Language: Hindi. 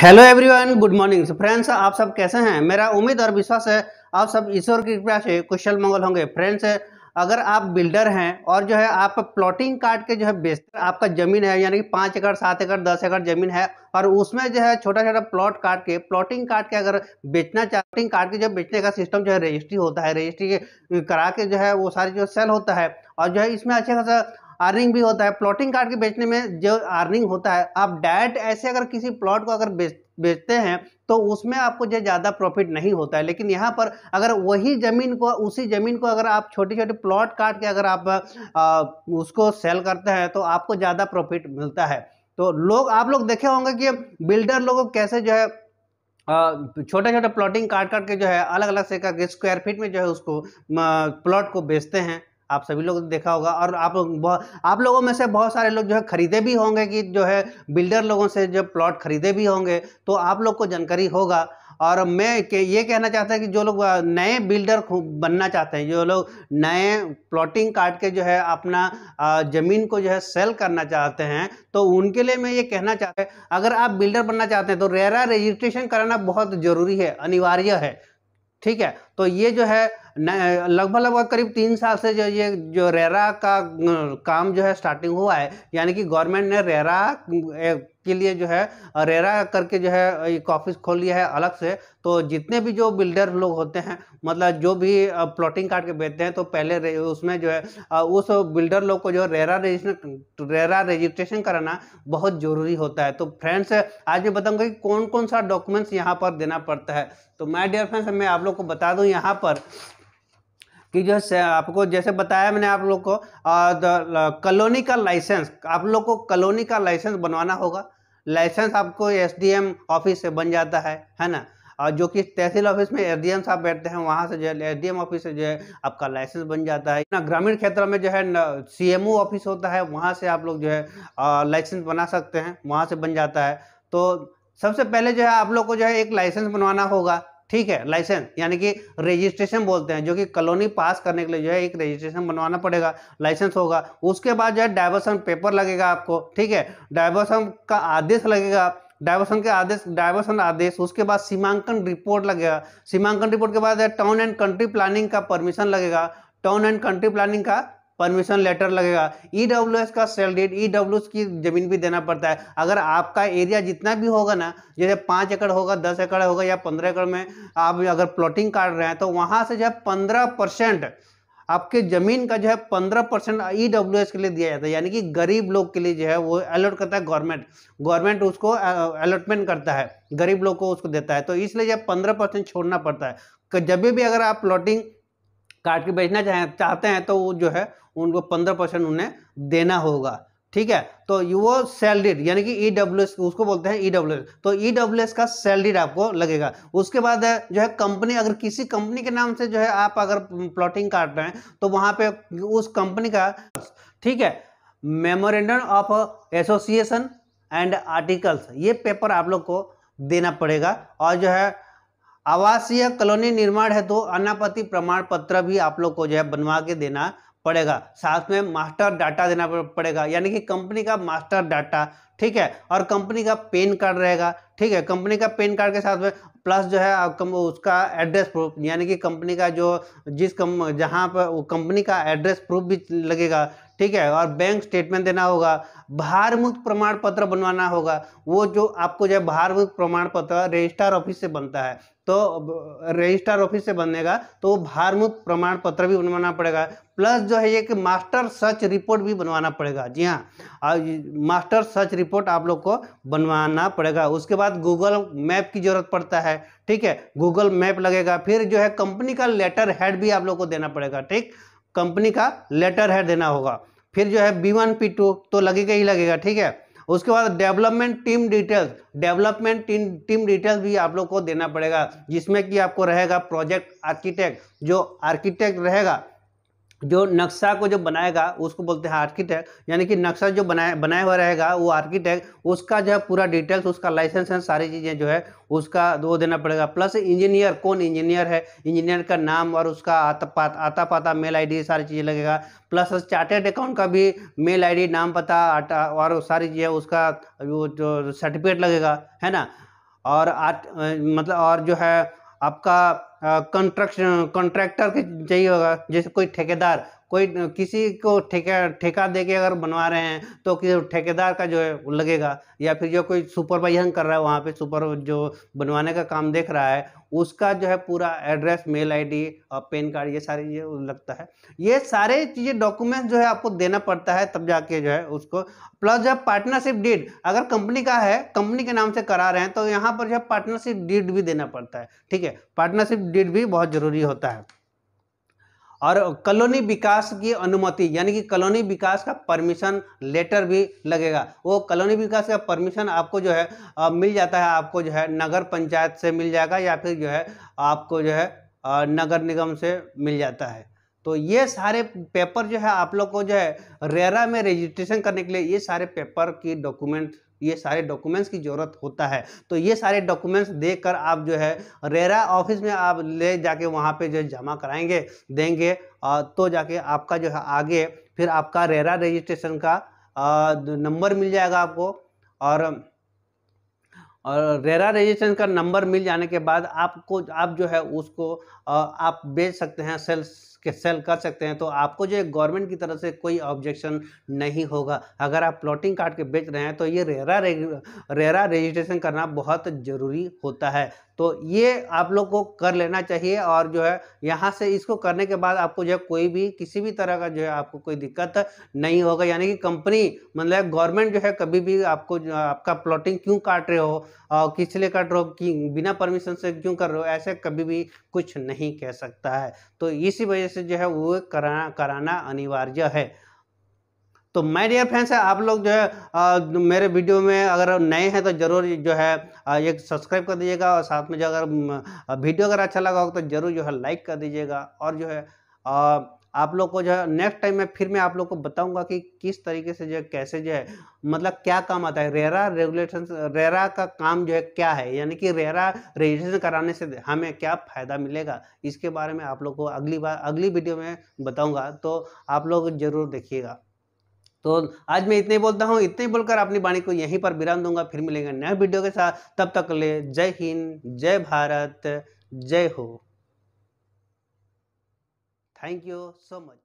Hello everyone, good morning friends. आप सब कैसे हैं? मेरा उम्मीद और विश्वास है आप सब ईश्वर की कृपा से कुशल मंगल होंगे। फ्रेंड्स, अगर आप बिल्डर हैं और जो है आप प्लॉटिंग काट के जो है बेचते, आपका जमीन है यानी कि 5 एकड़ 7 एकड़ 10 एकड़ जमीन है और उसमें जो है छोटा छोटा प्लॉट काट के प्लॉटिंग काट के अगर बेचना प्लॉटिंग काट के जो बेचने का सिस्टम जो है रजिस्ट्री होता है, रजिस्ट्री करा के जो है वो सारी जो सेल होता है और जो है इसमें अच्छे खासा अर्निंग भी होता है। प्लॉटिंग काट के बेचने में जो अर्निंग होता है, आप डायरेक्ट ऐसे अगर किसी प्लॉट को अगर बेचते हैं तो उसमें आपको जो ज़्यादा प्रॉफिट नहीं होता है। लेकिन यहाँ पर अगर वही ज़मीन को उसी ज़मीन को अगर आप छोटे छोटे प्लॉट काट के अगर आप उसको सेल करते हैं तो आपको ज़्यादा प्रॉफिट मिलता है। तो आप लोग देखे होंगे कि बिल्डर लोगों कैसे जो है छोटे छोटे प्लॉटिंग काट काट के जो है अलग अलग से करके स्क्वायर फीट में जो है उसको प्लॉट को बेचते हैं। आप सभी लोग देखा होगा और आप लोगों में से बहुत सारे लोग जो है खरीदे भी होंगे कि जो है बिल्डर लोगों से जब प्लॉट खरीदे भी होंगे तो आप लोग को जानकारी होगा। और मैं ये कहना चाहता हूँ कि जो लोग नए बिल्डर बनना चाहते हैं, जो लोग नए प्लॉटिंग काट के जो है अपना ज़मीन को जो है सेल करना चाहते हैं, तो उनके लिए मैं ये कहना चाहता हूँ, अगर आप बिल्डर बनना चाहते हैं तो रेरा रजिस्ट्रेशन कराना बहुत ज़रूरी है, अनिवार्य है। ठीक है, तो ये जो है लगभग लगभग करीब 3 साल से जो ये जो रेरा का काम जो है स्टार्टिंग हुआ है, यानी कि गवर्नमेंट ने रेरा के लिए जो है रेरा करके जो है एक ऑफिस खोल लिया है अलग से। तो जितने भी जो बिल्डर लोग होते हैं, मतलब जो भी प्लॉटिंग काट के बेचते हैं, तो पहले उसमें जो है उस बिल्डर लोग को जो रेरा रजिस्ट्रेशन कराना बहुत ज़रूरी होता है। तो फ्रेंड्स, आज मैं बताऊंगा कि कौन कौन सा डॉक्यूमेंट्स यहाँ पर देना पड़ता है। तो माय डियर फ्रेंड्स, मैं आप लोग को बता दूं यहाँ पर कि जो है आपको जैसे बताया मैंने आप लोग को कॉलोनी का लाइसेंस, आप लोग को कॉलोनी का लाइसेंस बनवाना होगा। लाइसेंस आपको एसडीएम ऑफिस से बन जाता है ना। और जो कि तहसील ऑफिस में एसडीएम साहब बैठते हैं, वहाँ से जो है एसडीएम ऑफिस से जो है आपका लाइसेंस बन जाता है ना। ग्रामीण क्षेत्र में जो है सीएमओ ऑफिस होता है, वहाँ से आप लोग जो है लाइसेंस बना सकते हैं, वहाँ से बन जाता है। तो सबसे पहले जो है आप लोग को जो है एक लाइसेंस बनवाना होगा। ठीक है, लाइसेंस यानी कि रजिस्ट्रेशन बोलते हैं, जो कि कॉलोनी पास करने के लिए जो है एक रजिस्ट्रेशन बनवाना पड़ेगा, लाइसेंस होगा। उसके बाद जो है डाइवर्सन पेपर लगेगा आपको। ठीक है, डाइवर्सन का आदेश लगेगा, डाइवर्सन आदेश। उसके बाद सीमांकन रिपोर्ट लगेगा, सीमांकन रिपोर्ट के बाद टाउन एंड कंट्री प्लानिंग का परमिशन लगेगा, टाउन एंड कंट्री प्लानिंग का परमिशन लेटर लगेगा। ईडब्ल्यूएस का सेल डीड, ईडब्ल्यूएस की जमीन भी देना पड़ता है। अगर आपका एरिया जितना भी होगा ना, जैसे 5 एकड़ होगा, 10 एकड़ होगा या 15 एकड़ में आप अगर प्लॉटिंग काट रहे हैं, तो वहां से जो है 15% आपके जमीन का जो है 15% ईडब्ल्यूएस के लिए दिया जाता है, यानी कि गरीब लोग के लिए जो है वो अलॉट करता है गवर्नमेंट उसको अलॉटमेंट करता है, गरीब लोग को उसको देता है। तो इसलिए जब 15% छोड़ना पड़ता है। जब भी अगर आप प्लॉटिंग काट के बेचना चाहते हैं तो वो जो है उनको 15% उन्हें देना होगा। ठीक है, तो वो सेल डीड यानी कि ईडब्ल्यूएस उसको बोलते हैं, ईडब्ल्यूएस। तो ईडब्ल्यूएस का सेल डीड आपको लगेगा। उसके बाद जो है कंपनी, अगर किसी कंपनी के नाम से जो है आप अगर प्लॉटिंग काट रहे हैं तो वहां पे उस कंपनी का, ठीक है, memorandum of association and articles, ये पेपर आप लोग को देना पड़ेगा। और जो है आवासीय कॉलोनी निर्माण है तो अनापत्ति प्रमाण पत्र भी आप लोग को जो है बनवा के देना पड़ेगा। साथ में मास्टर डाटा देना पड़ेगा, यानी कि कंपनी का मास्टर डाटा। ठीक है, और कंपनी का पैन कार्ड रहेगा। ठीक है, कंपनी का पैन कार्ड के साथ में प्लस जो है उसका एड्रेस प्रूफ, यानी कि कंपनी का जो जहाँ पर कंपनी का एड्रेस प्रूफ भी लगेगा। ठीक है, और बैंक स्टेटमेंट देना होगा। भार मुक्त प्रमाण पत्र बनवाना होगा। वो जो आपको जो है भार मुक्त प्रमाण पत्र रजिस्ट्रार ऑफिस से बनता है, तो रजिस्ट्रार ऑफिस से बनेगा तो भार मुक्त प्रमाण पत्र भी बनवाना पड़ेगा। प्लस जो है एक मास्टर सर्च रिपोर्ट भी बनवाना पड़ेगा। जी हाँ, मास्टर सर्च रिपोर्ट आप लोग को बनवाना पड़ेगा। उसके बाद गूगल मैप की जरूरत पड़ता है। ठीक है, गूगल मैप लगेगा। फिर जो है कंपनी का लेटर हेड भी आप लोग को देना पड़ेगा। ठीक, कंपनी का लेटर हेड देना होगा। फिर जो है B1 P2 तो लगेगा ही लगेगा। ठीक है, उसके बाद डेवलपमेंट टीम डिटेल्स भी आप लोग को देना पड़ेगा, जिसमें कि आपको रहेगा प्रोजेक्ट आर्किटेक्ट, जो आर्किटेक्ट रहेगा, जो नक्शा को जो बनाएगा उसको बोलते हैं आर्किटेक्ट, यानी कि नक्शा जो बनाया हुआ रहेगा वो आर्किटेक्ट, उसका जो है पूरा डिटेल्स, उसका लाइसेंस है, सारी चीज़ें जो है उसका वो देना पड़ेगा। प्लस इंजीनियर, कौन इंजीनियर है, इंजीनियर का नाम और उसका आता पता मेल आईडी सारी चीज़ें लगेगा। प्लस चार्टेड अकाउंट का भी मेल आईडी, नाम, पता और सारी चीज़ें, उसका वो जो सर्टिफिकेट लगेगा, है ना। और मतलब और जो है आपका कॉन्ट्रैक्टर के चाहिए होगा, जैसे कोई ठेकेदार, कोई किसी को ठेका दे के अगर बनवा रहे हैं तो किसी ठेकेदार का जो है वो लगेगा, या फिर जो कोई सुपरवाइजन कर रहा है वहाँ पे, सुपर जो बनवाने का काम देख रहा है, उसका जो है पूरा एड्रेस, मेल आईडी और पैन कार्ड, ये सारी चीज़ें लगता है। ये सारे चीज़ें डॉक्यूमेंट्स जो है आपको देना पड़ता है, तब जाके जो है उसको। प्लस जब पार्टनरशिप डीड अगर कंपनी का है, कंपनी के नाम से करा रहे हैं, तो यहाँ पर जो है पार्टनरशिप डीड भी देना पड़ता है। ठीक है, पार्टनरशिप डीड भी बहुत जरूरी होता है। और कॉलोनी विकास की अनुमति, यानी कि कॉलोनी विकास का परमिशन लेटर भी लगेगा। वो कॉलोनी विकास का परमिशन आपको जो है मिल जाता है, आपको जो है नगर पंचायत से मिल जाएगा, या फिर जो है आपको जो है नगर निगम से मिल जाता है। तो ये सारे पेपर जो है आप लोग को जो है रेरा में रजिस्ट्रेशन करने के लिए ये सारे पेपर की डॉक्यूमेंट, ये सारे डॉक्यूमेंट्स की ज़रूरत होता है। तो ये सारे डॉक्यूमेंट्स देकर आप जो है रेरा ऑफिस में आप ले जाके वहाँ पे जो जमा कराएंगे, देंगे, तो जाके आपका जो है आगे फिर आपका रेरा रजिस्ट्रेशन का नंबर मिल जाएगा आपको। और रेरा रजिस्ट्रेशन का नंबर मिल जाने के बाद आपको, आप जो है उसको आप बेच सकते हैं, सेल कर सकते हैं। तो आपको जो है गवर्नमेंट की तरफ से कोई ऑब्जेक्शन नहीं होगा। अगर आप प्लॉटिंग काट के बेच रहे हैं तो ये रेरा रजिस्ट्रेशन करना बहुत ज़रूरी होता है। तो ये आप लोग को कर लेना चाहिए। और जो है यहाँ से इसको करने के बाद आपको जो है कोई भी किसी भी तरह का जो है आपको कोई दिक्कत नहीं होगा, यानी कि कंपनी मतलब गवर्नमेंट जो है कभी भी आपको आपका प्लॉटिंग क्यों काट रहे हो, किस लिए काट रहे हो, कि बिना परमिशन से क्यों कर रहे हो, ऐसे कभी भी कुछ नहीं कह सकता है। तो इसी वजह से जो है वो कराना अनिवार्य है। तो माय डियर फ्रेंड्स, आप लोग जो है मेरे वीडियो में अगर नए हैं तो जरूर जो है एक सब्सक्राइब कर दीजिएगा, और साथ में जो अगर वीडियो अगर अच्छा लगा हो तो जरूर जो है लाइक कर दीजिएगा। और जो है आप लोग को जो है नेक्स्ट टाइम में फिर मैं आप लोग को बताऊंगा कि किस तरीके से जो है कैसे जो है मतलब क्या काम आता है रेरा रेगुलेशन, रेरा का काम जो है क्या है, यानी कि रेरा रजिस्ट्रेशन कराने से हमें क्या फ़ायदा मिलेगा, इसके बारे में आप लोग को अगली वीडियो में बताऊंगा। तो आप लोग जरूर देखिएगा। तो आज मैं इतने ही बोलता हूँ, इतने ही बोलकर अपनी वाणी को यहीं पर विराम दूंगा। फिर मिलेंगे नए वीडियो के साथ, तब तक ले जय हिंद, जय भारत, जय हो। Thank you so much.